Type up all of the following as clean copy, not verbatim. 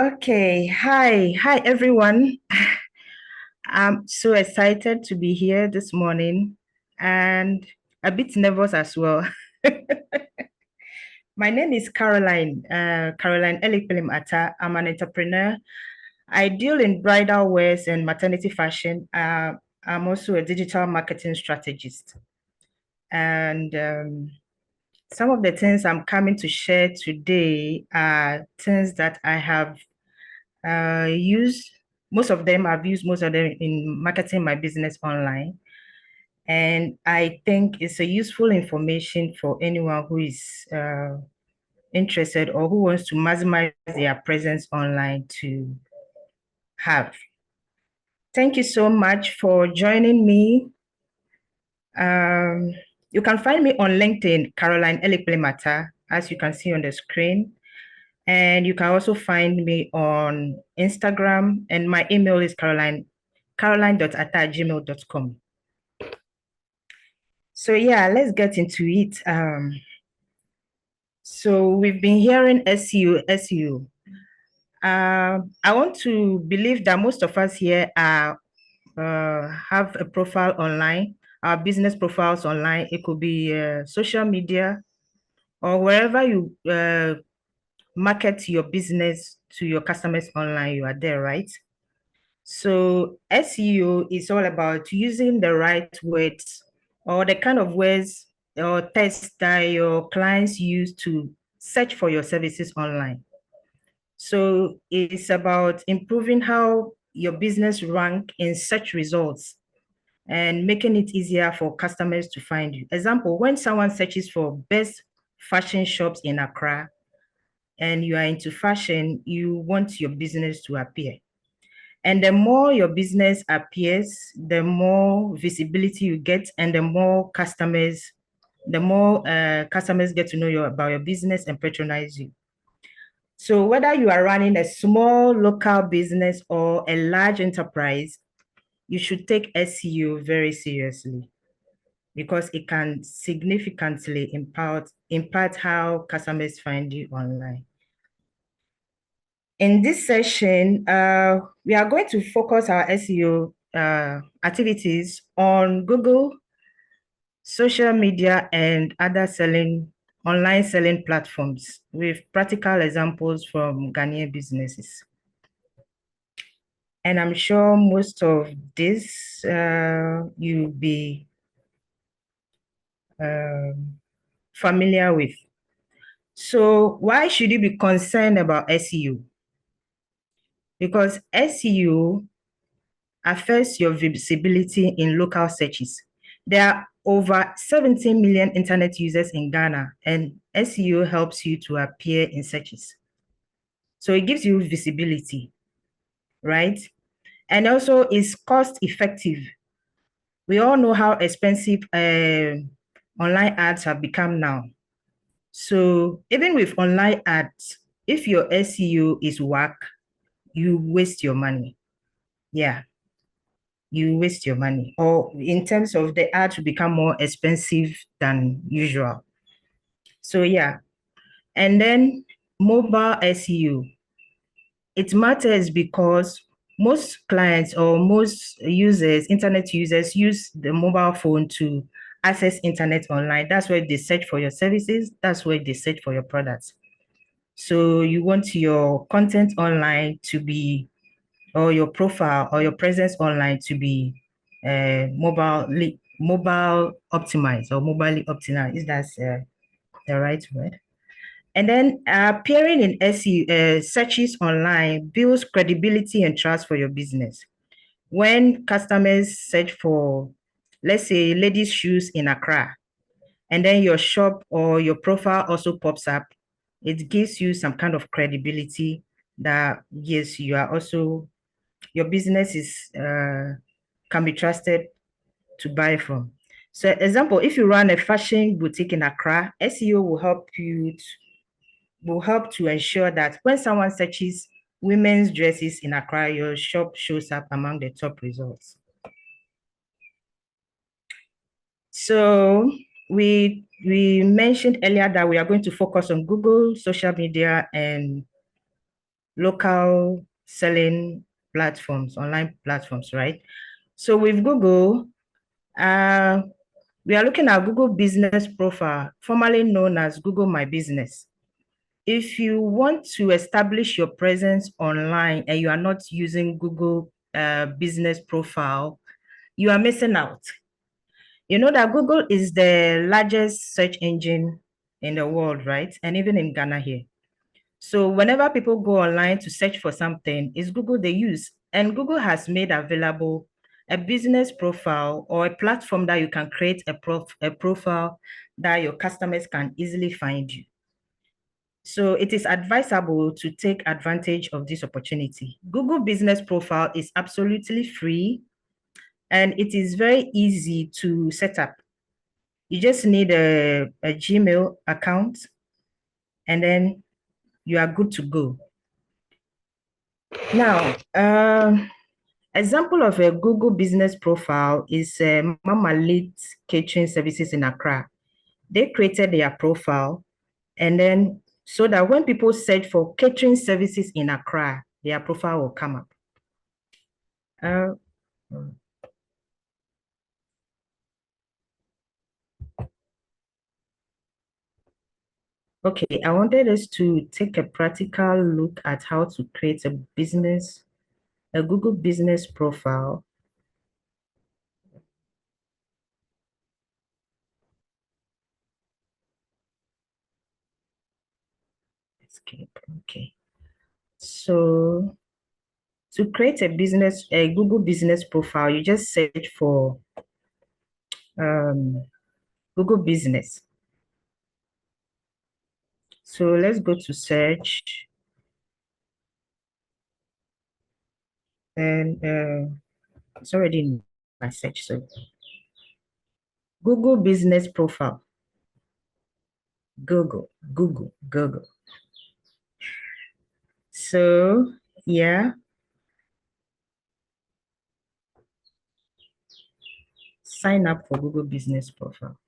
Okay, hi everyone. I'm so excited to be here this morning and a bit nervous as well. My name is Caroline Elikplim. I'm an entrepreneur. I deal in bridal wears and maternity fashion. I'm also a digital marketing strategist. And some of the things I'm coming to share today are things that I have used. Most of them in marketing my business online. And I think it's a useful information for anyone who is interested or who wants to maximize their presence online to have. Thank you so much for joining me. You can find me on LinkedIn, Caroline Elikplim, as you can see on the screen. And you can also find me on Instagram, and my email is caroline.atta@gmail.com. So yeah, let's get into it. So we've been hearing SEO, SEO. I want to believe that most of us here have a profile online, our business profiles online. It could be social media or wherever you market your business to your customers online, you are there, right? So SEO is all about using the right words or the kind of words or text that your clients use to search for your services online. So it's about improving how your business rank in search results and making it easier for customers to find you. Example, when someone searches for best fashion shops in Accra and you are into fashion, you want your business to appear. And the more your business appears, the more visibility you get and the more customers get to know about your business and patronize you. So whether you are running a small local business or a large enterprise, you should take SEO very seriously because it can significantly impact how customers find you online. In this session, we are going to focus our SEO activities on Google, social media, and other online selling platforms with practical examples from Ghanaian businesses. And I'm sure most of this you'll be familiar with. So why should you be concerned about SEO? Because SEO affects your visibility in local searches. There are over 17 million internet users in Ghana, and SEO helps you to appear in searches. So it gives you visibility, right? And also it's cost effective. We all know how expensive online ads have become now. So even with online ads, if your SEO is whack, you waste your money. Yeah, you waste your money. Or in terms of the ad to become more expensive than usual. So yeah. And then mobile SEO. It matters because most clients or most users, internet users, use the mobile phone to access internet online. That's where they search for your services. That's where they search for your products. So you want your content online to be, or your profile or your presence online to be mobile optimized or mobilely optimized. Is that the right word? And then appearing in SEO searches online builds credibility and trust for your business. When customers search for, let's say, ladies' shoes in Accra, and then your shop or your profile also pops up, it gives you some kind of credibility that, yes, you are also, your business is can be trusted to buy from. So example, if you run a fashion boutique in Accra, SEO will help to ensure that when someone searches women's dresses in Accra, your shop shows up among the top results. So we mentioned earlier that we are going to focus on Google, social media, and local selling platforms, online platforms, right? So with Google, we are looking at Google Business Profile, formerly known as Google My Business. If you want to establish your presence online and you are not using Google Business Profile, you are missing out. You know that Google is the largest search engine in the world, right? And even in Ghana here. So whenever people go online to search for something, it's Google they use. And Google has made available a business profile or a platform that you can create a profile that your customers can easily find you. So it is advisable to take advantage of this opportunity. Google Business Profile is absolutely free and it is very easy to set up. You just need a Gmail account and then you are good to go. Now, example of a Google Business Profile is Mama Lit Catering Services in Accra. They created their profile and then so that when people search for catering services in Accra, their profile will come up. Uh, okay, I wanted us to take a practical look at how to create a Google Business Profile. Escape, okay. So to create a Google Business Profile, you just search for Google Business. So let's go to search and it's already in my search. So Google Business Profile, Google. So yeah, sign up for Google Business Profile.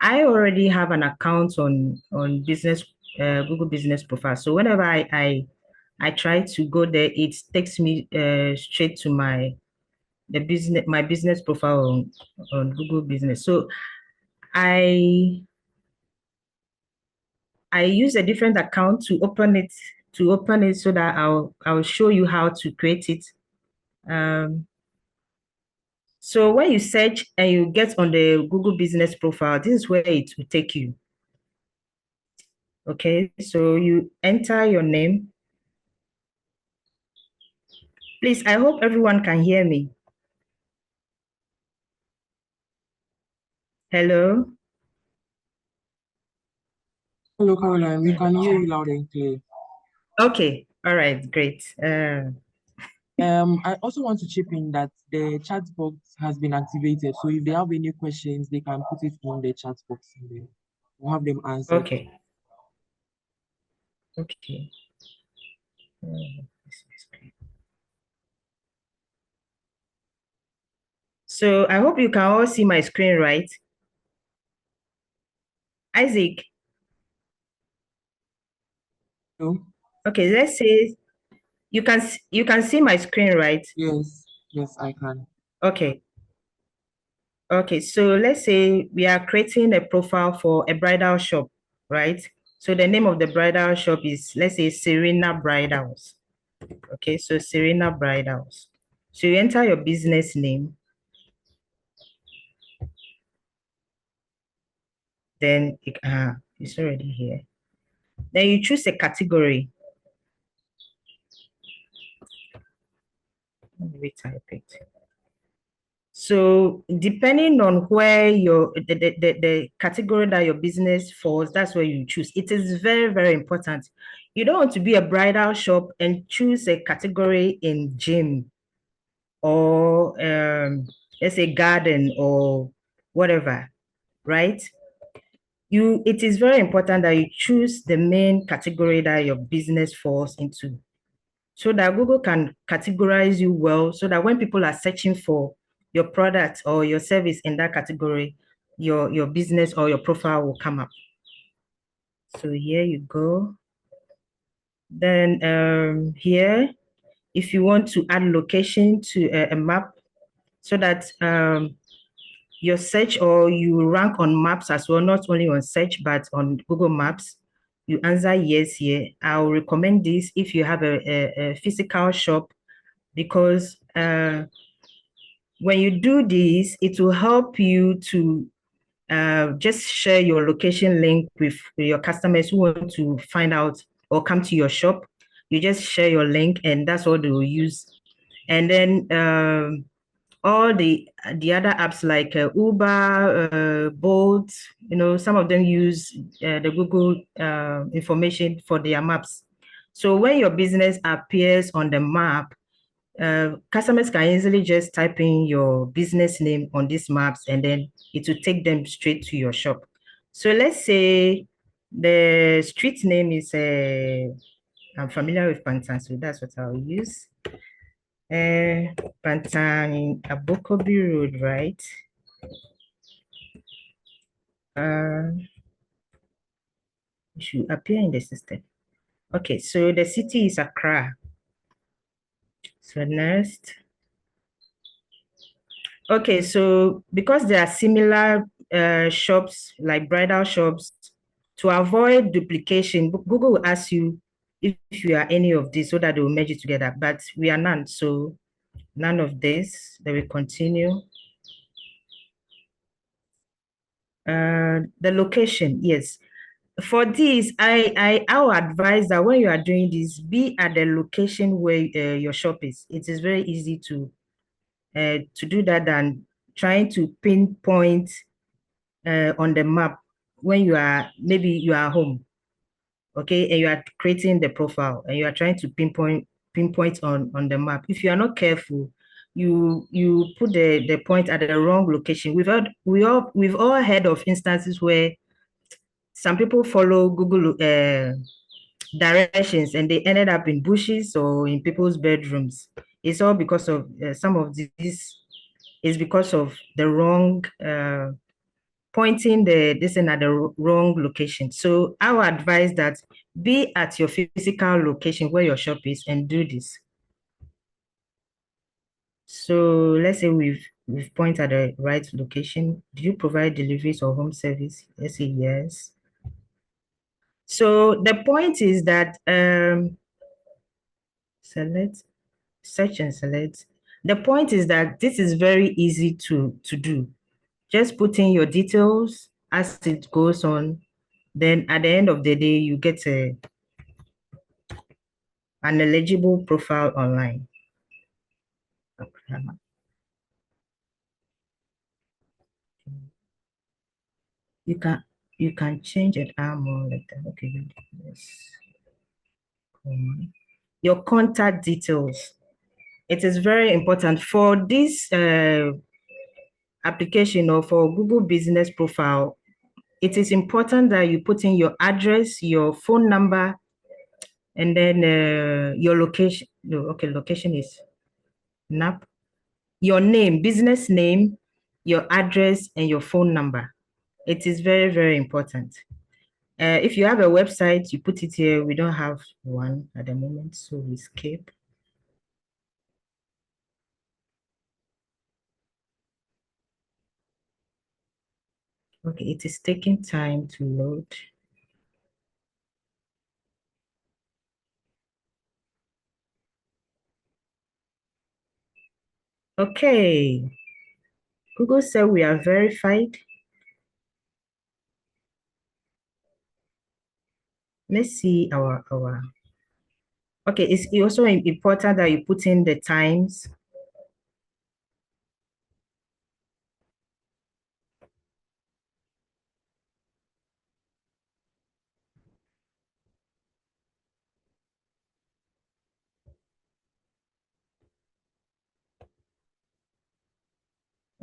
I already have an account on Google Business Profile. So whenever I try to go there, it takes me straight to my business profile on Google Business. So I use a different account to open it so that I'll show you how to create it. So when you search and you get on the Google Business Profile, this is where it will take you. Okay, so you enter your name. Please, I hope everyone can hear me. Hello? Hello, Caroline. We can hear you loud and clear. Okay, all right, great. I also want to chip in that the chat box has been activated. So if they have any questions, they can put it in the chat box and then we'll have them answered. Okay. Okay. So I hope you can all see my screen, right? Isaac. No? Okay, let's say you can see my screen, right? Yes, I can. Okay. Okay, so let's say we are creating a profile for a bridal shop, right? So the name of the bridal shop is, let's say, Serena Bridals. Okay, so Serena Bridals. So you enter your business name, then it's already here. Then you choose a category. Let me retype it. So depending on where the category that your business falls, that's where you choose. It is very, very important. You don't want to be a bridal shop and choose a category in gym or let's say garden or whatever, right? It is very important that you choose the main category that your business falls into so that Google can categorize you well so that when people are searching for your product or your service in that category, your business or your profile will come up. So here you go. Then here, if you want to add location to a map so that your search or you rank on maps as well, not only on search, but on Google Maps, you answer yes here. I'll recommend this if you have a physical shop because when you do this, it will help you to just share your location link with your customers who want to find out or come to your shop. You just share your link and that's what they will use. And then all the other apps like Uber, Bolt, some of them use the Google information for their maps. So when your business appears on the map, customers can easily just type in your business name on these maps and then it will take them straight to your shop. So let's say the street name is, I'm familiar with Pantan, so that's what I'll use. Pantan Abokobi Road, right? It should appear in the system. Okay, so the city is Accra. So next. Okay, so because there are similar shops, like bridal shops, to avoid duplication, Google will ask you if you are any of these so that they will merge it together, but we are none, so none of this. Then we continue. The location, yes. For this, I would advise that when you are doing this, be at the location where your shop is. It is very easy to do that than trying to pinpoint on the map when maybe you are home, okay, and you are creating the profile and you are trying to pinpoint on the map. If you are not careful, you put the point at the wrong location. We've all heard of instances where some people follow Google directions and they ended up in bushes or in people's bedrooms. It's all because of some of this is because of the wrong pointing this in at the wrong location. So I would advise that be at your physical location where your shop is and do this. So let's say we've pointed at the right location. Do you provide deliveries or home service? Let's say yes. So the point is that select, search and select. The point is that this is very easy to do. Just put in your details as it goes on. Then at the end of the day, you get an eligible profile online. You can change it more like that. Okay, yes. Your contact details. It is very important for this application or for Google Business Profile. It is important that you put in your address, your phone number, and then your location. No, okay, location is NAP. Your name, business name, your address, and your phone number. It is very, very important. If you have a website, you put it here. We don't have one at the moment, so we skip. Okay, it is taking time to load. Okay, Google said we are verified. Let's see our. Okay, it's also important that you put in the times.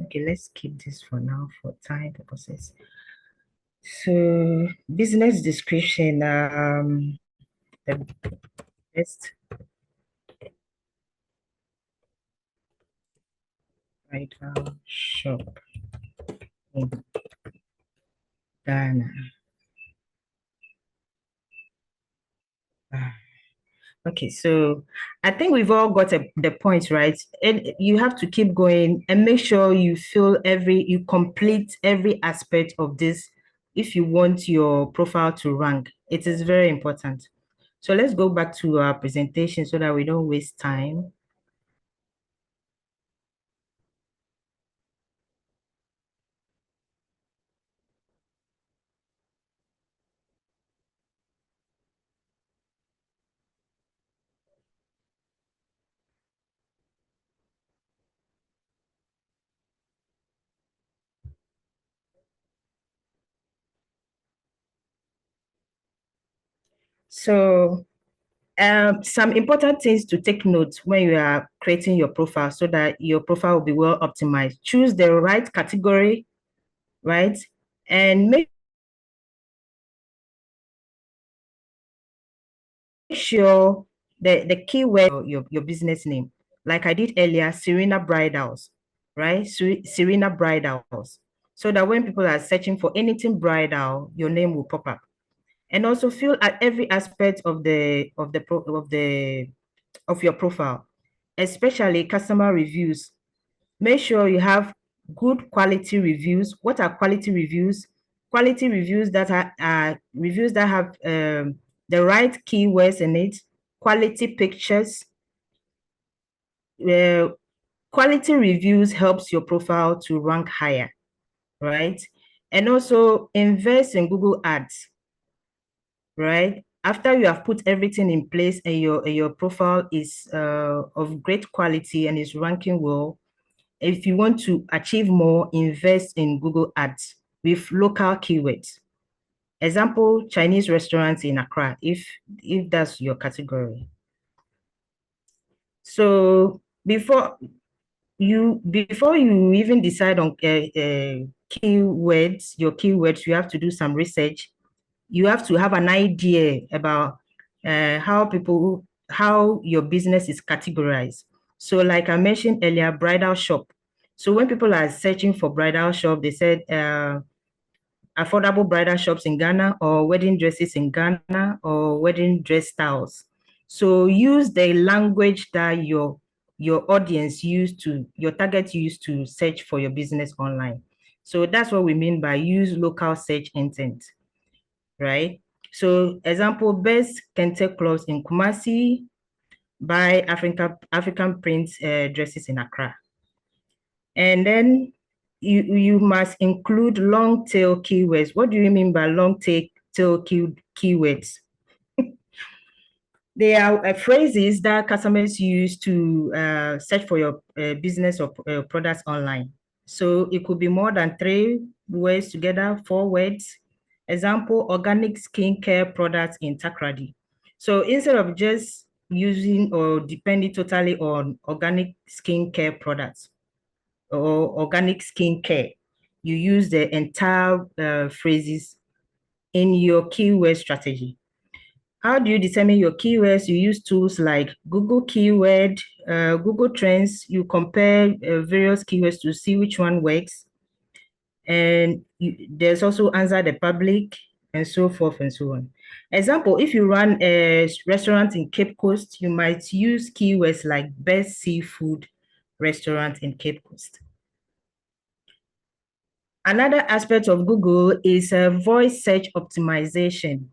Okay, let's keep this for now for time purposes. So business description, the best bridal shop in Ghana. Okay, so I think we've all got the point, right? And you have to keep going and make sure you complete every aspect of this if you want your profile to rank. It is very important. So let's go back to our presentation so that we don't waste time. So some important things to take note when you are creating your profile so that your profile will be well optimized. Choose the right category, right? And make sure the keyword your business name. Like I did earlier, Serena Bridals, right? Serena Bridals. So that when people are searching for anything bridal, your name will pop up. And also fill at every aspect of your profile, especially customer reviews. Make sure you have good quality reviews. What are quality reviews? Quality reviews that are reviews that have the right keywords in it, quality pictures. Uh, Quality reviews helps your profile to rank higher, right? And also invest in Google Ads, right? After you have put everything in place and your profile is of great quality and is ranking well, if you want to achieve more, invest in Google Ads with local keywords. Example, Chinese restaurants in Accra, if that's your category. So before you even decide on your keywords, you have to do some research. You have to have an idea about how your business is categorized. So like I mentioned earlier, bridal shop. So when people are searching for bridal shop, they said affordable bridal shops in Ghana or wedding dresses in Ghana or wedding dress styles. So use the language that your audience your target used to search for your business online. So that's what we mean by use local search intent, right? So example, best kente clothes in Kumasi, buy African print dresses in Accra. And then you must include long tail keywords. What do you mean by long tail keywords? They are phrases that customers use to search for your business or products online. So it could be more than 3 words together, 4 words. Example, organic skincare products in Takrady. So instead of just using or depending totally on organic skincare products, or organic skincare, you use the entire phrases in your keyword strategy. How do you determine your keywords? You use tools like Google Keyword, Google Trends. You compare various keywords to see which one works. And there's also Answer the Public and so forth and so on. Example, if you run a restaurant in Cape Coast, you might use keywords like best seafood restaurant in Cape Coast. Another aspect of Google is voice search optimization,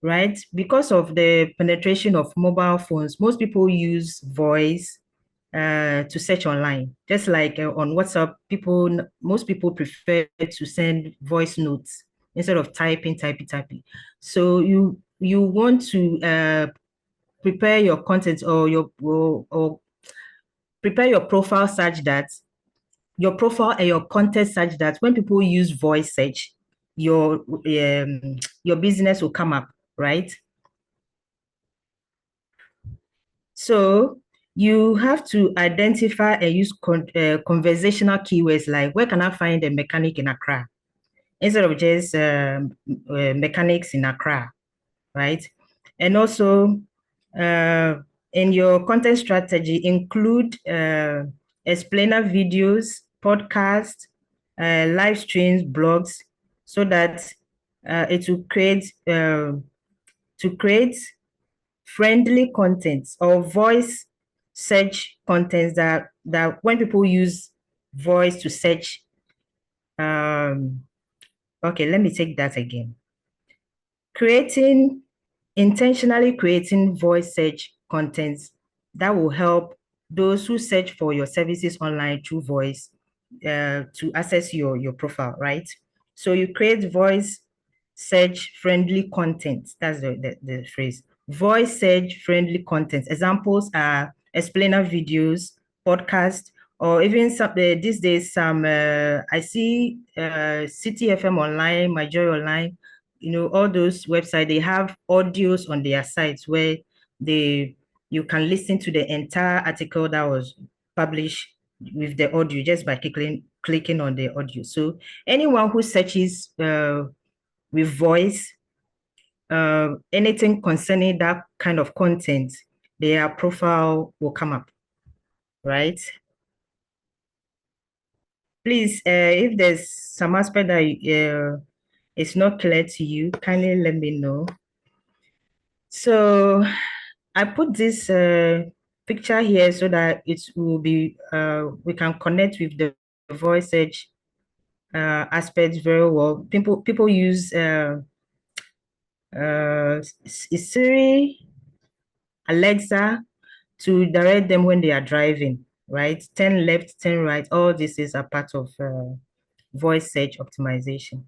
right? Because of the penetration of mobile phones, most people use voice to search online. Just like on WhatsApp, most people prefer to send voice notes instead of typing. So you want to prepare your content or prepare your profile such that your profile and your content such that when people use voice search, your business will come up, right? So you have to identify and use conversational keywords like where can I find a mechanic in Accra instead of just mechanics in Accra, right? And also in your content strategy, include explainer videos, podcasts, live streams, blogs, so that it will create friendly contents or voice search contents that when people use voice to search. Okay, let me take that again. Intentionally creating voice search contents that will help those who search for your services online through voice to access your profile, right? So you create voice search friendly content. That's the phrase. Voice search friendly content. Examples are explainer videos, podcasts, or even some these days some I see City FM online, My Joy online, all those websites, they have audios on their sites where you can listen to the entire article that was published with the audio just by clicking on the audio. So anyone who searches with voice, anything concerning that kind of content, their profile will come up, right? Please, if there's some aspect that it's not clear to you, kindly let me know. So I put this picture here so that it will be we can connect with the voice search aspect very well. People use Siri, Alexa to direct them when they are driving, right? Turn left, turn right. All this is a part of voice search optimization.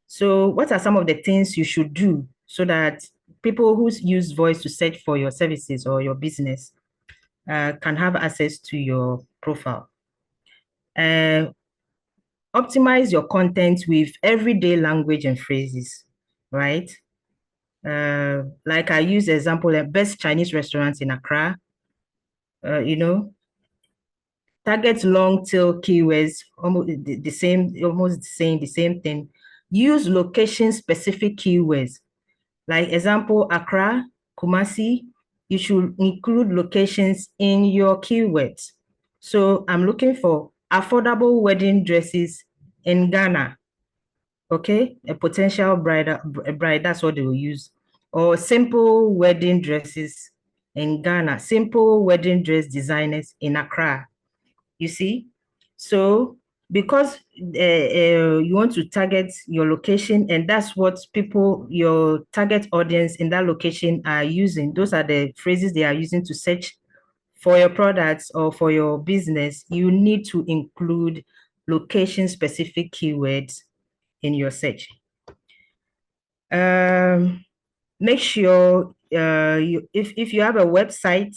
So what are some of the things you should do so that people who use voice to search for your services or your business can have access to your profile? Optimize your content with everyday language and phrases, right? Like I use example, like best Chinese restaurants in Accra, you know, target long tail keywords, almost the same, almost saying the same thing. Use location specific keywords. Like example, Accra, Kumasi, you should include locations in your keywords. So I'm looking for affordable wedding dresses in Ghana. Okay, a potential bride, that's what they will use. Or simple wedding dresses in Ghana, simple wedding dress designers in Accra. You see? So because you want to target your location, and that's what your target audience in that location are using. Those are the phrases they are using to search for your products or for your business. You need to include location-specific keywords in your search. Make sure if you have a website,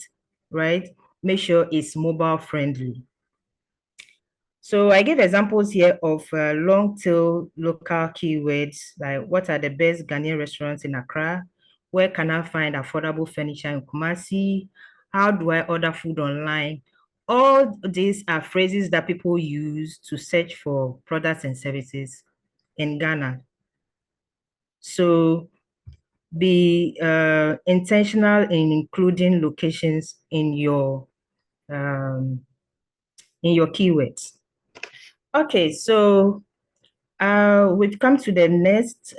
right, make sure it's mobile friendly. So I give examples here of long tail local keywords, like what are the best Ghanaian restaurants in Accra? Where can I find affordable furniture in Kumasi? How do I order food online? All these are phrases that people use to search for products and services in Ghana. So be intentional in including locations in your keywords. Okay, so we've come to the next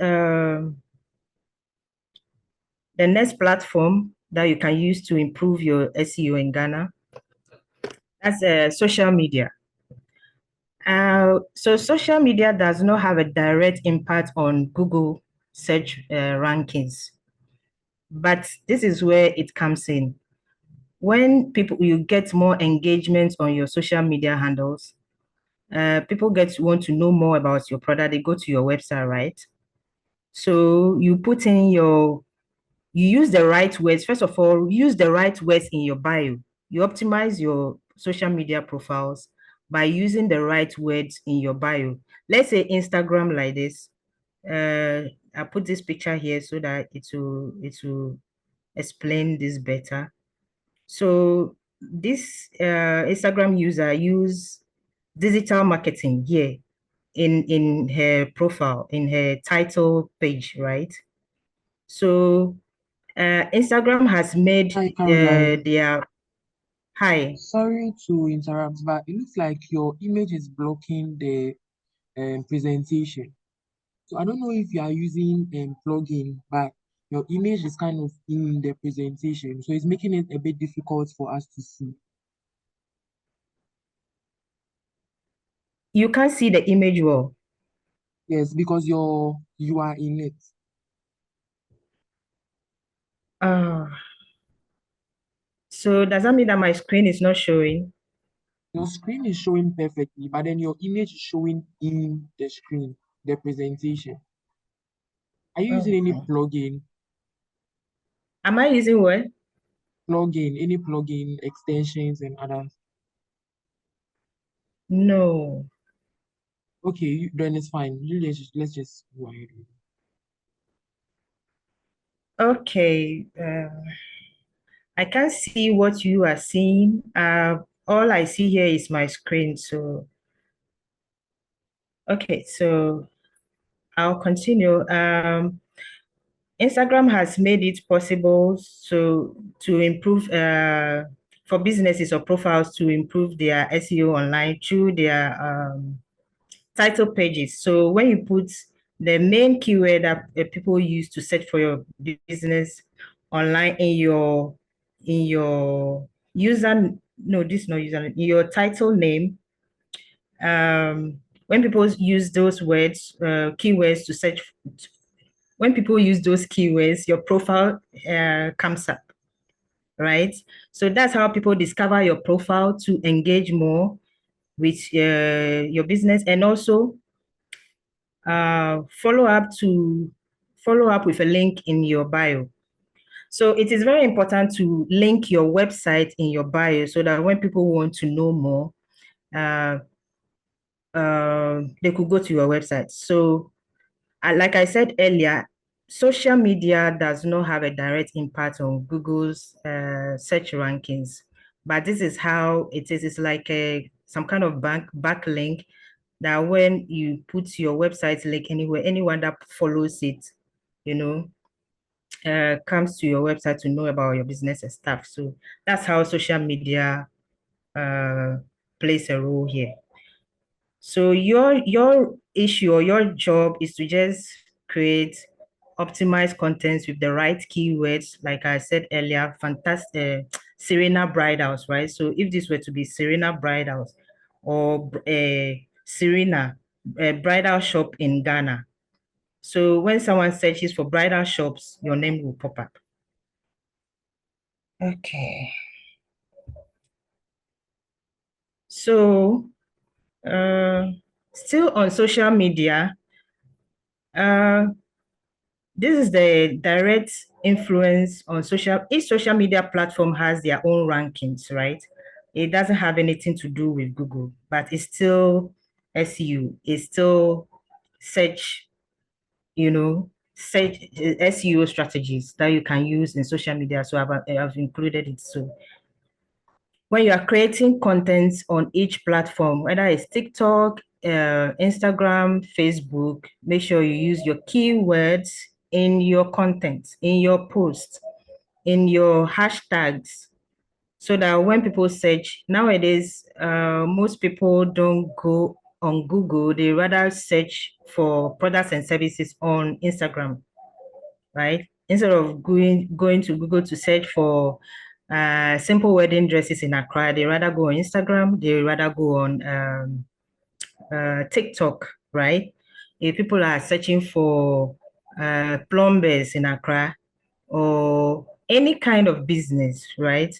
platform that you can use to improve your SEO in Ghana. That's social media. So social media does not have a direct impact on Google search rankings, but this is where it comes in. When you get more engagement on your social media handles, people want to know more about your product. They go to your website, right? So you use the right words. First of all, use the right words in your bio. You optimize your social media profiles by using the right words in your bio. Let's say Instagram like this. I put this picture here so that it will explain this better. So this Instagram user use digital marketing here in her profile, in her title page, right? So Instagram has made Hi, Caroline. their hi. Sorry to interrupt, but it looks like your image is blocking the presentation. So I don't know if you are using plugin, but your image is kind of in the presentation, so it's making it a bit difficult for us to see. You can't see the image well. Yes, because you are in it. Ah, so does that mean that my screen is not showing? Your screen is showing perfectly, but then your image is showing in the screen, the presentation. Are you using any Okay. plugin? Am I using what? Any plugin, extensions and others? No. Okay, then it's fine. Let's just go ahead with it. Okay. I can't see what you are seeing. All I see here is my screen. So, okay. So I'll continue. Instagram has made it possible to improve for businesses or profiles to improve their SEO online through their title pages. So when you put the main keyword that people use to search for your business online in your user no this is not user in your title name, when people use those words keywords to search, when people use those keywords, your profile comes up, right? So that's how people discover your profile to engage more with your business, and also follow up with a link in your bio. So it is very important to link your website in your bio so that when people want to know more, uh, they could go to your website. So, like I said earlier, social media does not have a direct impact on Google's search rankings, but this is how it is. It's like some kind of backlink that when you put your website link anywhere, anyone that follows it, you know, comes to your website to know about your business and stuff. So that's how social media uh, plays a role here. So your issue or your job is to just create optimized contents with the right keywords. Like I said earlier, fantastic Serena Bridals, right? So if this were to be Serena Bridals or Serena a bridal shop in Ghana. So when someone searches for bridal shops, your name will pop up. Okay. So still on social media, uh, this is the direct influence on each social media platform has their own rankings, right? It doesn't have anything to do with Google, but it's still SEO. It's still search, search SEO strategies that you can use in social media. So I've included it. So when you are creating content on each platform, whether it's TikTok, Instagram, Facebook, make sure you use your keywords in your content, in your posts, in your hashtags, so that when people search, nowadays, most people don't go on Google, they rather search for products and services on Instagram, right? Instead of going to Google to search for simple wedding dresses in Accra, they rather go on Instagram, they rather go on TikTok, right? If people are searching for plumbers in Accra or any kind of business, right?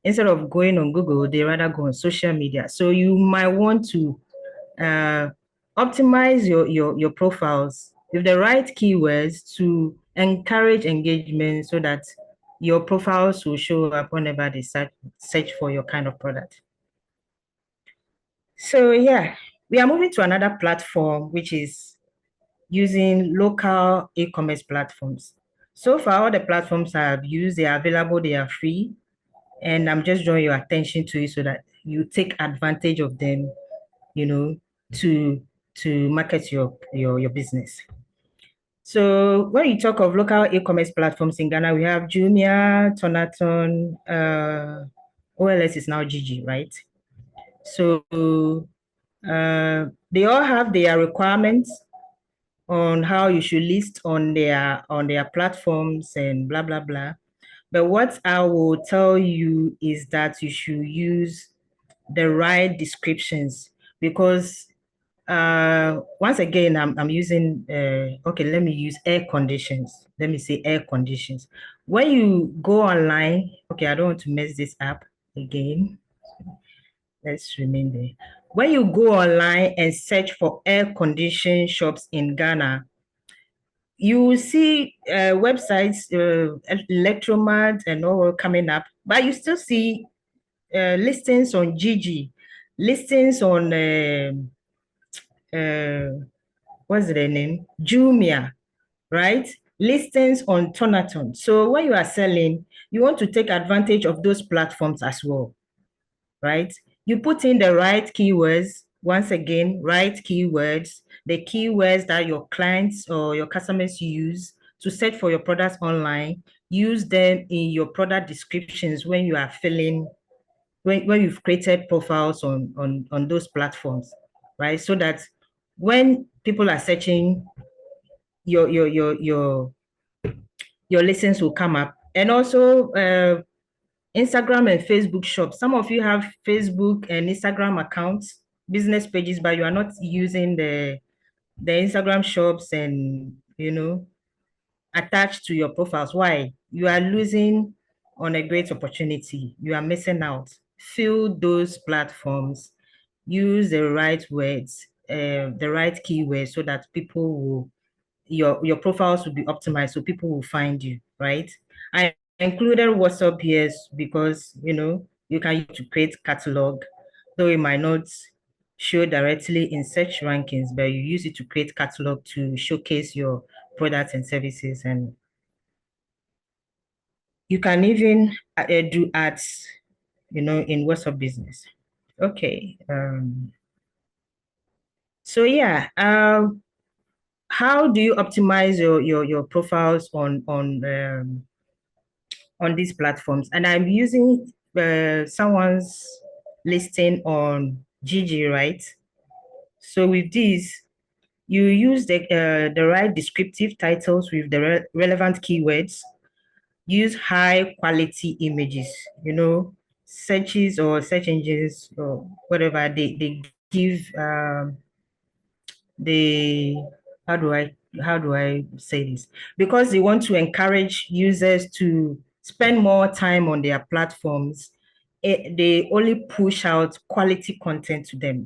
Instead of going on Google, they rather go on social media. So you might want to uh, optimize your profiles with the right keywords to encourage engagement so that your profiles will show up whenever they search for your kind of product. So yeah, we are moving to another platform, which is using local e-commerce platforms. So far, all the platforms I've used, they are available, they are free, and I'm just drawing your attention to it so that you take advantage of them, you know, to market your business. So when you talk of local e-commerce platforms in Ghana, we have Jumia, Tonaton, OLS is now Gigi, right? So they all have their requirements. on how you should list on their platforms and blah blah blah. But what I will tell you is that you should use the right descriptions, because once again I'm using okay, let me use air conditions. Let me say air conditions. When you go online, okay, I don't want to mess this up again. Let's remain there. When you go online and search for air condition shops in Ghana, you will see websites, Electromat and all coming up, but you still see listings on Gigi, listings on uh, what's their name? Jumia, right? Listings on Tonaton. So when you are selling, you want to take advantage of those platforms as well, right? You put in the right keywords, once again, right keywords, the keywords that your clients or your customers use to search for your products online. Use them in your product descriptions when you are filling, when you've created profiles on those platforms, right? So that when people are searching, your your your your your listings will come up. And also Instagram and Facebook shops. Some of you have Facebook and Instagram accounts, business pages, but you are not using the Instagram shops and attached to your profiles. Why? You are losing on a great opportunity. You are missing out. Fill those platforms, use the right words, the right keywords, so that people will, your profiles will be optimized, so people will find you, right? I included WhatsApp here because you can use it to create catalog, though it might not show directly in search rankings, but you use it to create catalog to showcase your products and services. And you can even do ads, in WhatsApp business. Okay. So yeah, how do you optimize your profiles on these platforms? And I'm using someone's listing on Gigi, right? So with this, you use the right descriptive titles with the relevant keywords. Use high quality images, searches or search engines or whatever, they give they how do I say this? Because they want to encourage users to spend more time on their platforms, they only push out quality content to them.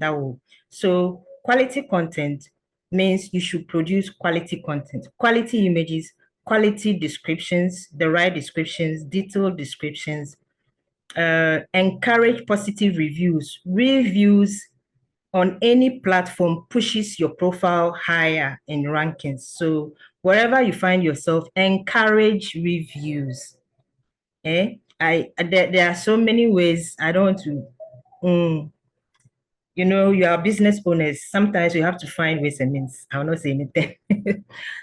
So quality content means you should produce quality content, quality images, quality descriptions, the right descriptions, detailed descriptions, encourage positive reviews. Reviews on any platform pushes your profile higher in rankings. So wherever you find yourself, encourage reviews. There are so many ways. I don't want to you are business owners. Sometimes you have to find ways and means. I will not say anything.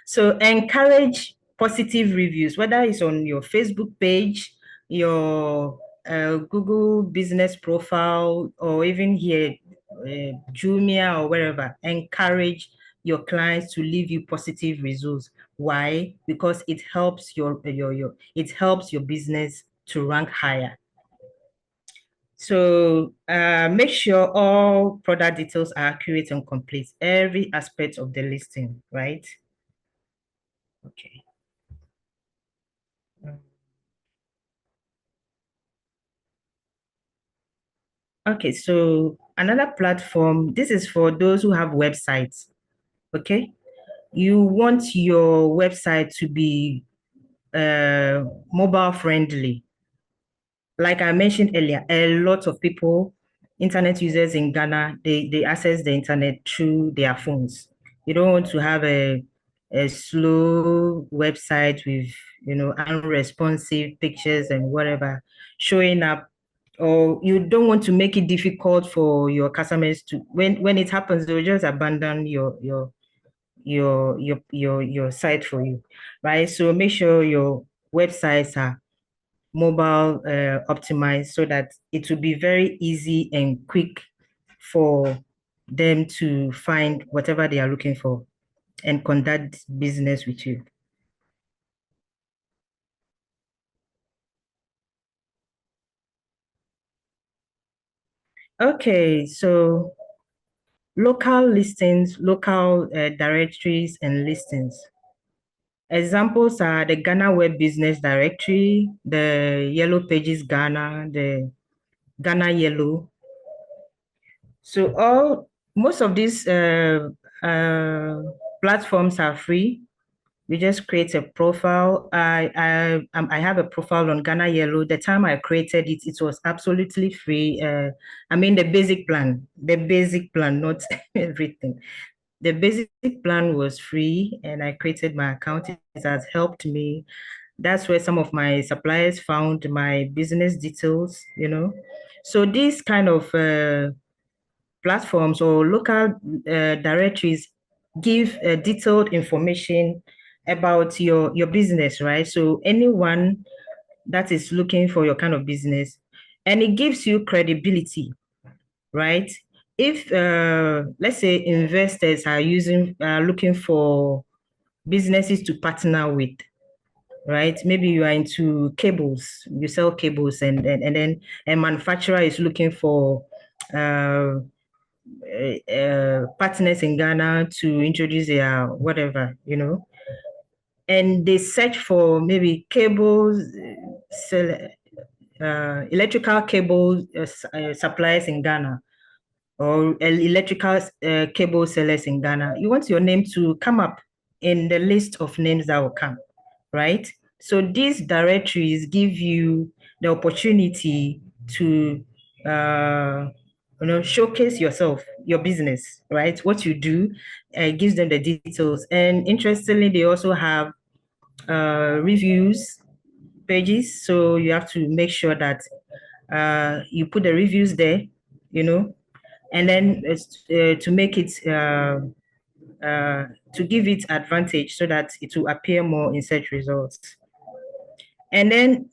So encourage positive reviews, whether it's on your Facebook page, your Google business profile, or even here, Jumia or wherever. Encourage your clients to leave you positive results. Why? Because it helps it helps your business to rank higher. So make sure all product details are accurate and complete, every aspect of the listing, right? Okay. Okay, so another platform, this is for those who have websites, okay? You want your website to be mobile friendly. Like I mentioned earlier, a lot of people, internet users in Ghana, they access the internet through their phones. You don't want to have a slow website with, unresponsive pictures and whatever showing up, or you don't want to make it difficult for your customers to, when it happens, they'll just abandon your site for you, right? So make sure your websites are mobile optimized, so that it will be very easy and quick for them to find whatever they are looking for. and conduct business with you. Okay, so local listings, local directories and listings. Examples are the Ghana Web Business Directory, the Yellow Pages Ghana, the Ghana Yellow. So most of these platforms are free. You just create a profile. I have a profile on Ghana Yellow. The time I created it, it was absolutely free. I mean the basic plan, not everything. The basic plan was free, and I created my account. It has helped me. That's where some of my suppliers found my business details. So these kind of platforms or local directories give detailed information about your business, right? So anyone that is looking for your kind of business, and it gives you credibility, right? If let's say investors are looking for businesses to partner with, right? Maybe you are into cables, you sell cables, and then a manufacturer is looking for uh, partners in Ghana to introduce their whatever, and they search for maybe cables, electrical cable suppliers in Ghana, or electrical cable sellers in Ghana. You want your name to come up in the list of names that will come, right? So these directories give you the opportunity to showcase yourself, your business, right? What you do, gives them the details. And interestingly, they also have reviews pages. So you have to make sure that you put the reviews there, you know, and then to make it to give it advantage so that it will appear more in search results. And then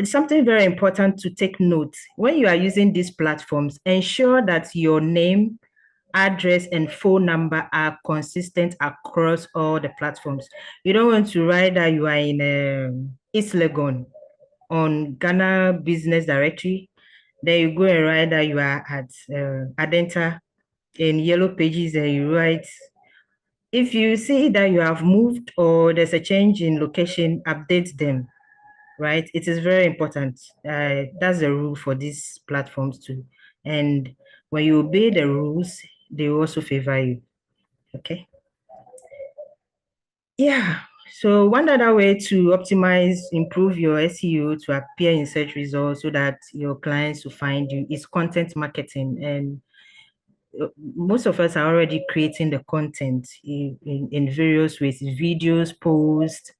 something very important to take note when you are using these platforms, ensure that your name, address, and phone number are consistent across all the platforms. You don't want to write that you are in East Legon on Ghana Business Directory. Then you go and write that you are at Adenta in Yellow Pages, and you write. If you see that you have moved or there's a change in location, update them, right? It is very important. That's the rule for these platforms too. And when you obey the rules, they will also favor you. Okay. Yeah. So one other way to optimize, improve your SEO to appear in search results so that your clients will find you is content marketing. And most of us are already creating the content in various ways, videos, posts,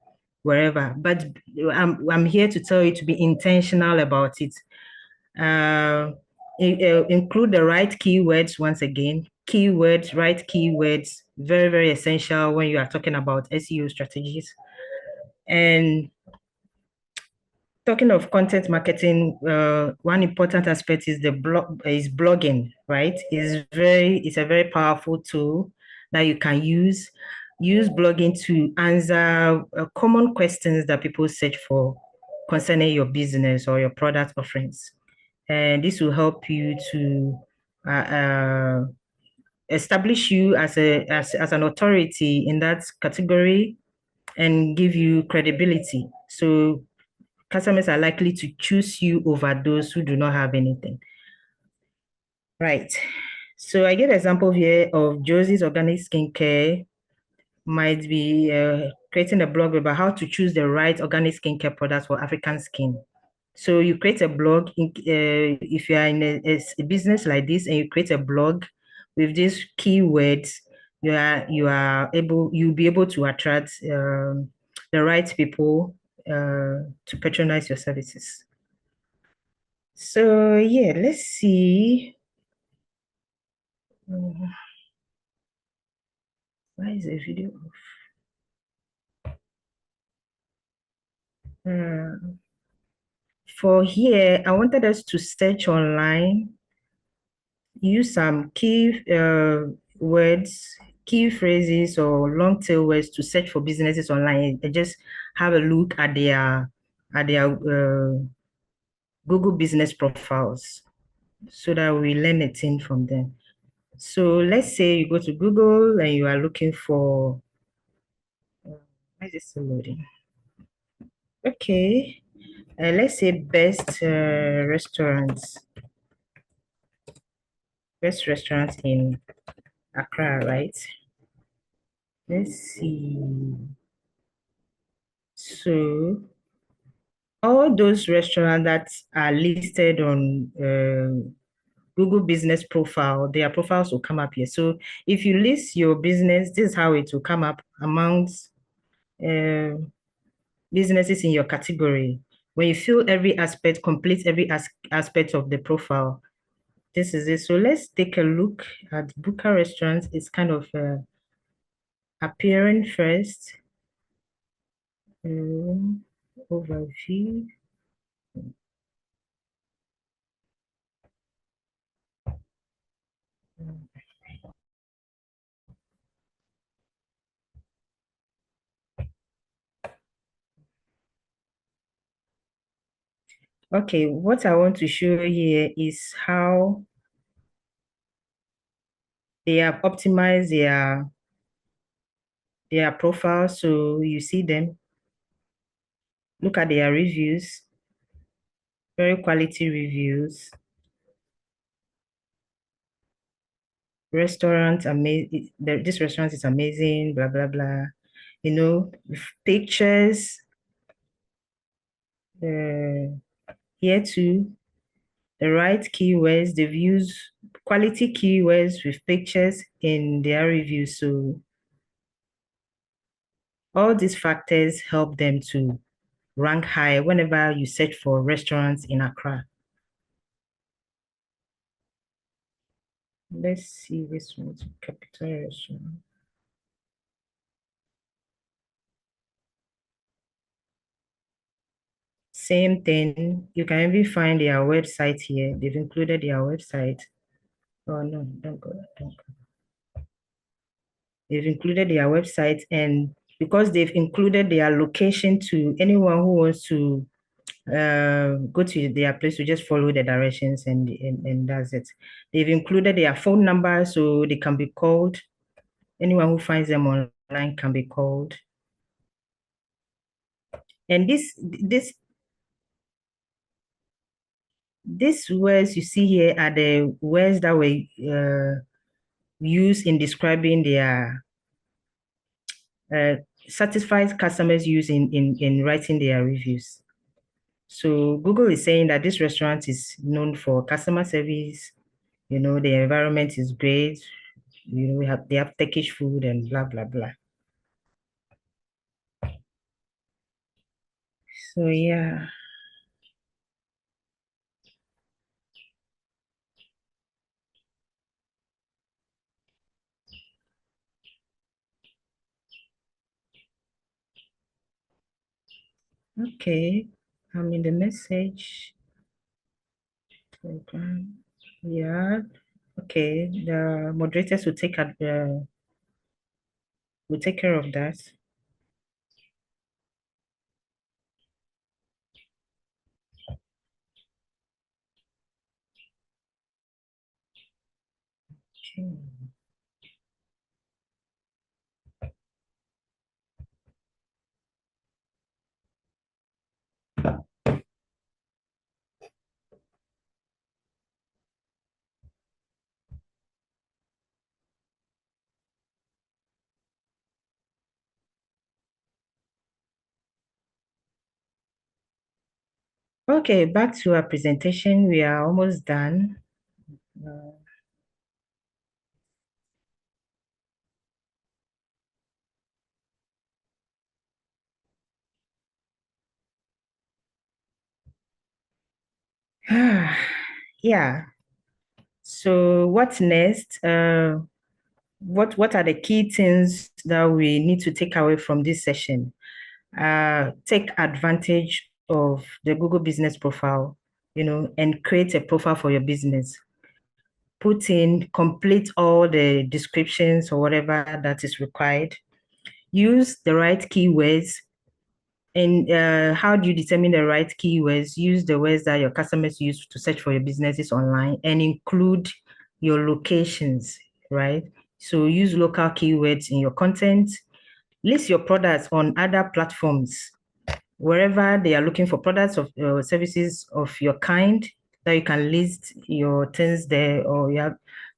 wherever. But I'm here to tell you to be intentional about it. Include the right keywords once again. Keywords, right keywords, very, very essential when you are talking about SEO strategies. And talking of content marketing, one important aspect is blogging, right? It's a very powerful tool that you can use. Use blogging to answer common questions that people search for concerning your business or your product offerings. And this will help you to establish you as an authority in that category and give you credibility. So customers are likely to choose you over those who do not have anything. Right. So I give example here of Josie's Organic Skincare might be creating a blog about how to choose the right organic skincare products for African skin. So you create a blog, if you are in a business like this and you create a blog with these keywords, you'll be able to attract the right people to patronize your services. So yeah, let's see. Why is the video off? For here, I wanted us to search online, use some key words, key phrases or long tail words to search for businesses online. They just have a look at their Google business profiles so that we learn a thing from them. So let's say you go to Google and you are looking for, why is this still loading? Okay, let's say best restaurants in Accra, right? Let's see. So all those restaurants that are listed on Google business profile, their profiles will come up here. So if you list your business, this is how it will come up amongst uh, businesses in your category. When you fill every aspect, complete every aspect of the profile, this is it. So let's take a look at Buka restaurants. It's kind of appearing first. Overview. Okay, what I want to show here is how they have optimized their profile. So you see them, look at their reviews, very quality reviews. Restaurant amazing. This restaurant is amazing. Blah blah blah. You know, pictures. Here too, the right keywords. They've used quality keywords with pictures in their reviews. So all these factors help them to rank high whenever you search for restaurants in Accra. Let's see this one's capital restaurant. Same thing. You can even find their website here. They've included their website. Oh no, don't go. They've included their website, and because they've included their location to anyone who wants to go to their place to just follow the directions and that's it. They've included their phone number so they can be called. Anyone who finds them online can be called. And these words you see here are the words that were used in describing their uh, satisfied customers use in writing their reviews. So Google is saying that this restaurant is known for customer service. You know, the environment is great. You know, they have Turkish food and blah blah blah. So yeah, okay. I'm in the message. Program. Yeah. Okay. The moderators will take care of that. Okay. Okay, back to our presentation. We are almost done. Uh, yeah. So what's next? What are the key things that we need to take away from this session? Take advantage of the Google business profile, you know, and create a profile for your business. complete all the descriptions or whatever that is required. Use the right keywords. And how do you determine the right keywords? Use the words that your customers use to search for your businesses online and include your locations, right? So use local keywords in your content. List your products on other platforms wherever they are looking for products of services of your kind, that you can list your things there, or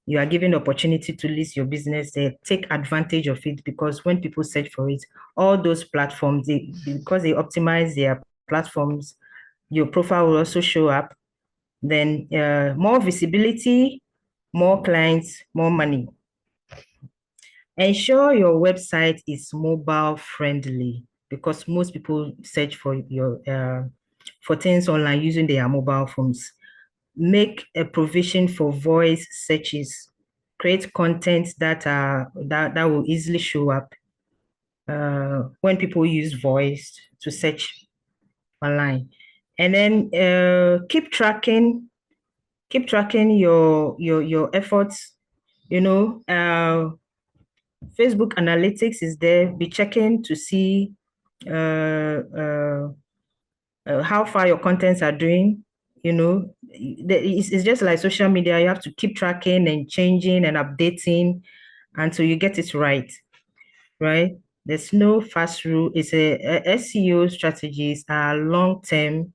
you are given the opportunity to list your business there. Take advantage of it, because when people search for it, all those platforms, because they optimize their platforms, your profile will also show up. Then more visibility, more clients, more money. Ensure your website is mobile friendly, because most people search for things online using their mobile phones. Make a provision for voice searches. Create content that will easily show up when people use voice to search online. And then keep tracking your efforts. Facebook analytics is there. Be checking to see how far your contents are doing. It's just like social media. You have to keep tracking and changing and updating until you get it right. Right? There's no fast rule. It's SEO strategies are long term.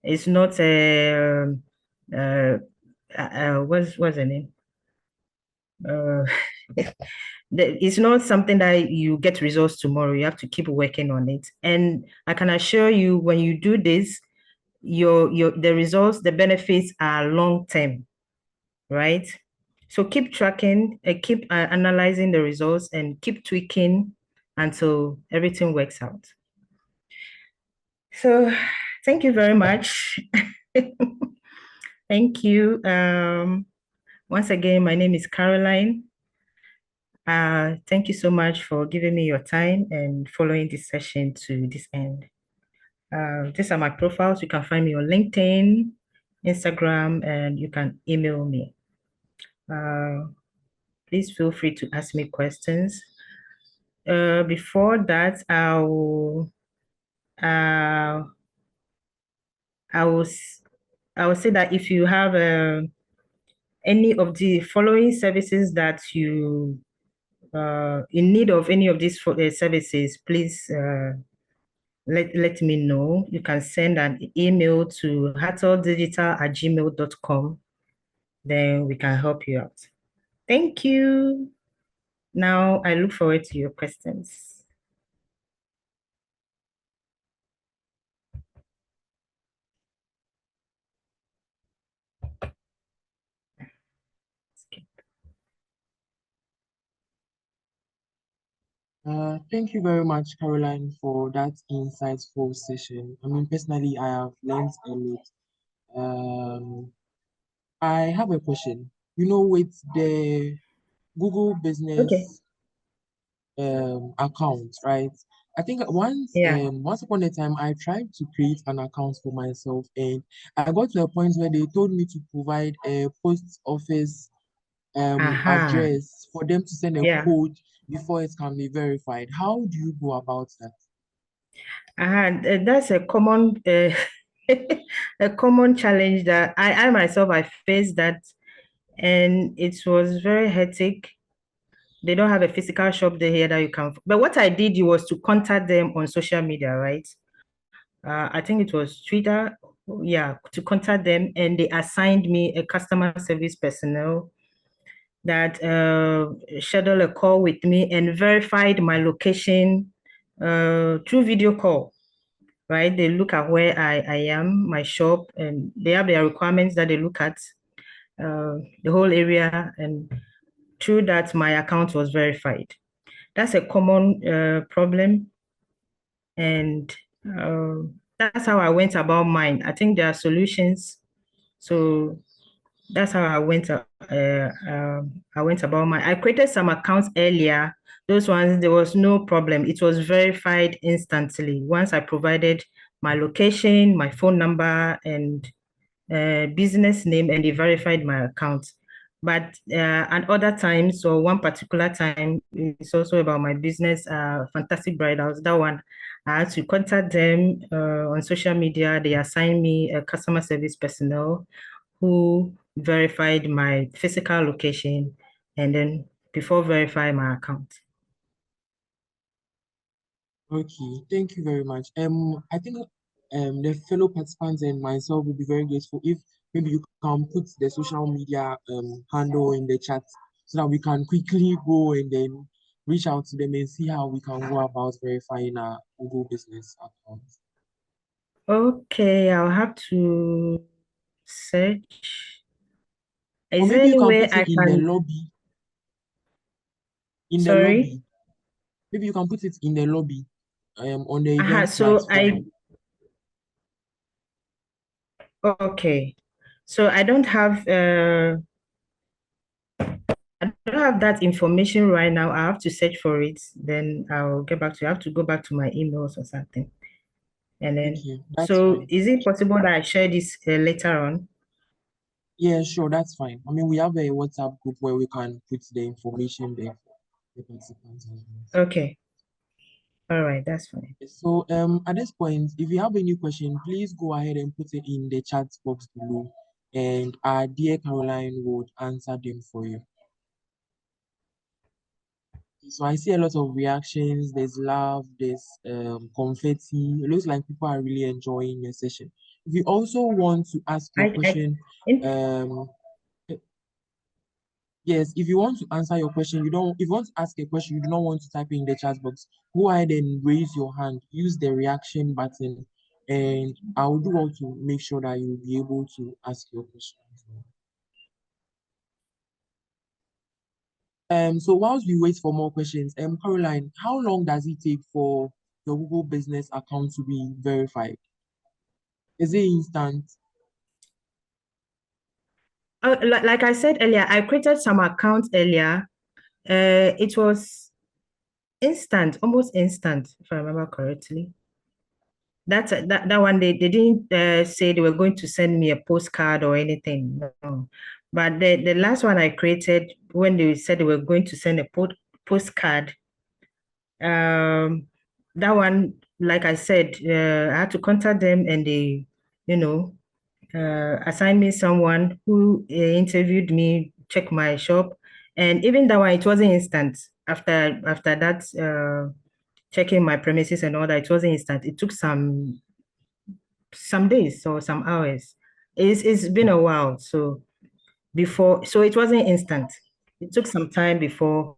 It's not what's the name? It's not something that you get results tomorrow. You have to keep working on it. And I can assure you, when you do this, the results, the benefits are long term, right? So keep tracking, keep analyzing the results, and keep tweaking until everything works out. So thank you very much. Thank you. Once again, my name is Caroline. Thank you so much for giving me your time and following this session to this end. These are my profiles. You can find me on LinkedIn, Instagram, and you can email me. Please feel free to ask me questions. Before that, I will say that if you have any of the following services that you in need of any of these services, please let me know. You can send an email to harteldigital@gmail.com. Then we can help you out. Thank you. Now I look forward to your questions. Thank you very much, Caroline, for that insightful session. I mean, personally, I have learned a lot. I have a question. With the Google Okay. Business account, right? I think Yeah. once upon a time I tried to create an account for myself, and I got to a point where they told me to provide a post office Aha. address for them to send a Yeah. code before it can be verified. How do you go about that? That's a common a common challenge that I myself I faced that, and it was very hectic. They don't have a physical shop there here that you can. But what I did was to contact them on social media, right? I think it was Twitter, yeah, to contact them, and they assigned me a customer service personnel that scheduled a call with me and verified my location through video call. Right? They look at where I am, my shop, and they have their requirements that they look at the whole area, and through that, my account was verified. That's a common problem, and that's how I went about mine. I think there are solutions, so that's how I went about mine. I created some accounts earlier. Those ones, there was no problem. It was verified instantly. Once I provided my location, my phone number, and business name, and they verified my account. But at other times, or one particular time, it's also about my business, Fantastic Bridals. That one, I had to contact them on social media. They assigned me a customer service personnel who verified my physical location and then before verify my account. Okay, thank you very much. I think the fellow participants and myself will be very grateful if maybe you can put the social media handle in the chat so that we can quickly go and then reach out to them and see how we can go about verifying our Google business account. Okay, I'll have to search. Or Is there maybe you any can way put I it in the can, lobby. In the sorry? lobby. Maybe you can put it in the lobby on the event So platform. okay. So I don't have that information right now. I have to search for it. Then I'll get back to you. I have to go back to my emails or something. And then, Okay, that's so fine. is it possible that I share this later on? Yeah, sure, that's fine. I mean, we have a WhatsApp group where we can put the information there for the participants as well. Okay. All right. That's fine. So, at this point, if you have any question, please go ahead and put it in the chat box below, and our dear Caroline would answer them for you. So I see a lot of reactions. There's love. There's confetti. It looks like people are really enjoying your session. If you also want to ask your I question, in, um, yes, if you want to answer your question, you don't, if you want to ask a question, you do not want to type in the chat box, go ahead and raise your hand, use the reaction button, and I will do all to make sure that you'll be able to ask your question as well. So whilst we wait for more questions, Caroline, how long does it take for your Google business account to be verified? Is it instant? like I said earlier, I created some accounts earlier. It was instant, almost instant, if I remember correctly. That one they didn't say they were going to send me a postcard or anything. No. But the last one I created when they said they were going to send a postcard, um, that one, like I said, I had to contact them and they, you know, assigned me someone who interviewed me, checked my shop, and even that one it wasn't instant. After that, checking my premises and all that, it wasn't instant. It took some days or some hours. It's been a while. So it wasn't instant. It took some time before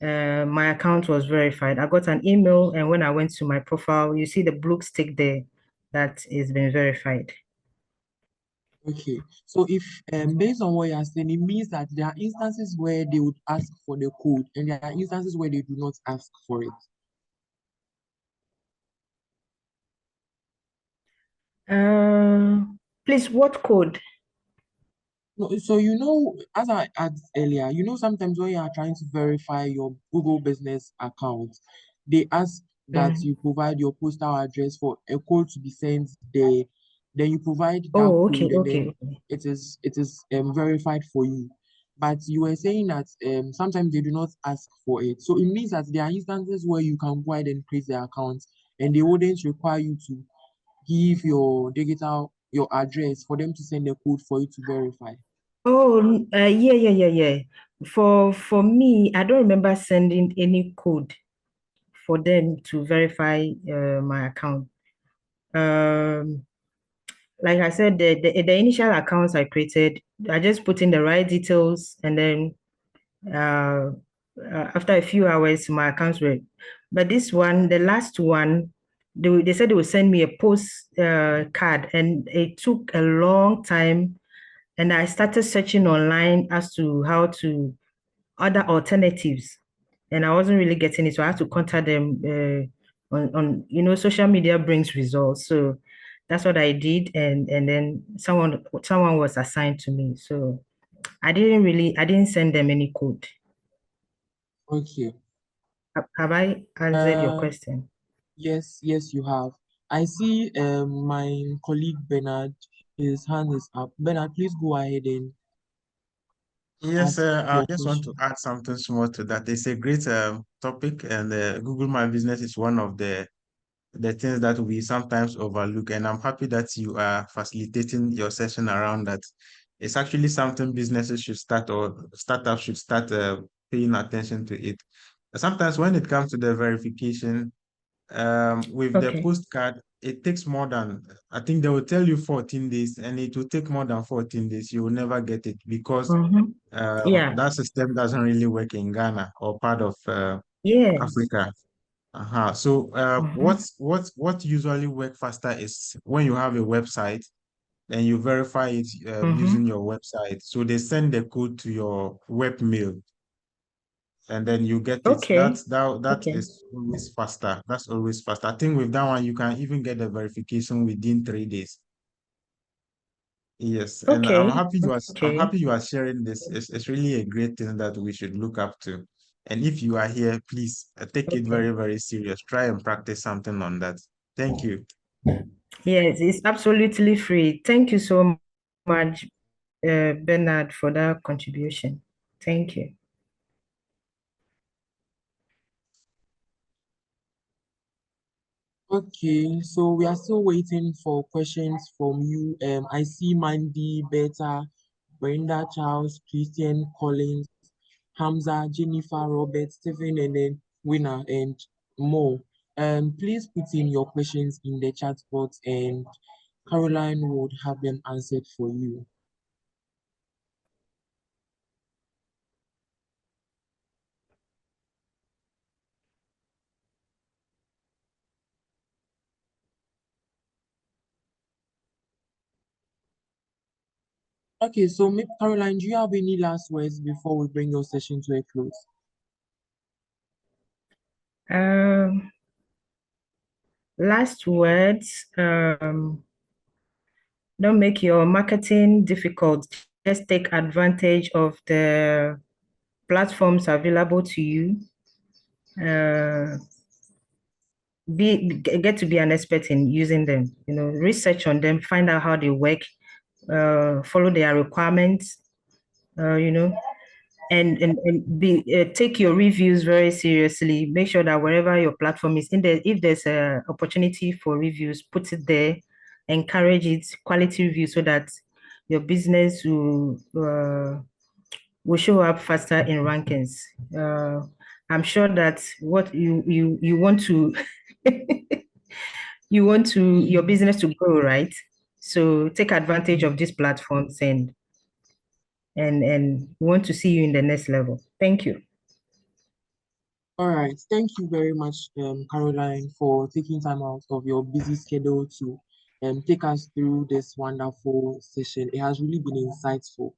my account was verified. I got an email, and when I went to my profile, you see the blue stick there that is been verified. Okay, so if based on what you're saying, it means that there are instances where they would ask for the code, and there are instances where they do not ask for it. Uh, please, what code? No, so as I asked earlier, sometimes when you are trying to verify your Google business account, they ask that Mm. you provide your postal address for a code to be sent there. Then you provide that Oh, okay, code, and okay, then okay. it is verified for you. But you were saying that sometimes they do not ask for it. So it means that there are instances where you can go ahead and create the account, and they wouldn't require you to give your address for them to send a code for you to verify. Oh, yeah, yeah, yeah, yeah. For me, I don't remember sending any code for them to verify my account. Um, like I said, the initial accounts I created, I just put in the right details, and then uh, after a few hours, my accounts were. But this one, the last one, they said they would send me a post card, and it took a long time. And I started searching online as to how to other alternatives, and I wasn't really getting it. So I had to contact them on social media brings results. So that's what I did, and then someone was assigned to me. So I didn't send them any code. Okay. Have I answered your Uh, question? yes, yes, you have. I see my colleague Bernard, his hand is up. Bernard, please go ahead and add Yes, I your just want to question? add something small to that. It's a great topic, and Google My Business is one of the things that we sometimes overlook. And I'm happy that you are facilitating your session around that. It's actually something businesses should start, or startups should start paying attention to it. Sometimes when it comes to the verification, with the Okay. postcard, it takes more than, I think they will tell you 14 days, and it will take more than 14 days. You will never get it because Mm-hmm. Yeah. that system doesn't really work in Ghana or part of Yes. Africa. So Mm-hmm. what usually work faster is when you have a website and you verify it Mm-hmm. using your website. So they send the code to your web mail, and then you get it. Okay. That Okay. is always faster. That's always faster. I think with that one you can even get the verification within 3 days. Yes, and Okay. I'm Okay. happy you are sharing this. It's really a great thing that we should look up to. And if you are here, please take it Okay. very, very serious. Try and practice something on that. Thank you. Yes, it's absolutely free. Thank you so much, Bernard, for that contribution. Thank you. Okay, so we are still waiting for questions from you. I see Mandy, Beta, Brenda, Charles, Christian, Collins, Hamza, Jennifer, Robert, Stephen, and then Winner and more. Please put in your questions in the chat box, and Caroline would have them answered for you. Okay, so Caroline, do you have any last words before we bring your session to a close? Um, Last words. Don't make your marketing difficult. Just take advantage of the platforms available to you. Uh, get to be an expert in using them. Research on them, find out how they work, follow their requirements. You know, and be take your reviews very seriously. Make sure that wherever your platform is in there, if there's a opportunity for reviews, put it there. Encourage it, quality reviews, so that your business will show up faster in rankings. I'm sure that what you want to your business to grow, right? So take advantage of these platforms, and we want to see you in the next level. Thank you. All right. Thank you very much, Caroline, for taking time out of your busy schedule to take us through this wonderful session. It has really been insightful.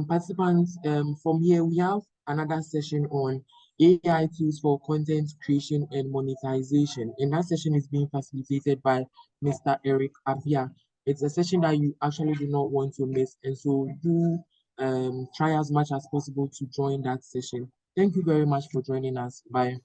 Participants, from here, we have another session on AI tools for content creation and monetization. And that session is being facilitated by Mr. Eric Apia. It's a session that you actually do not want to miss. And so do try as much as possible to join that session. Thank you very much for joining us. Bye.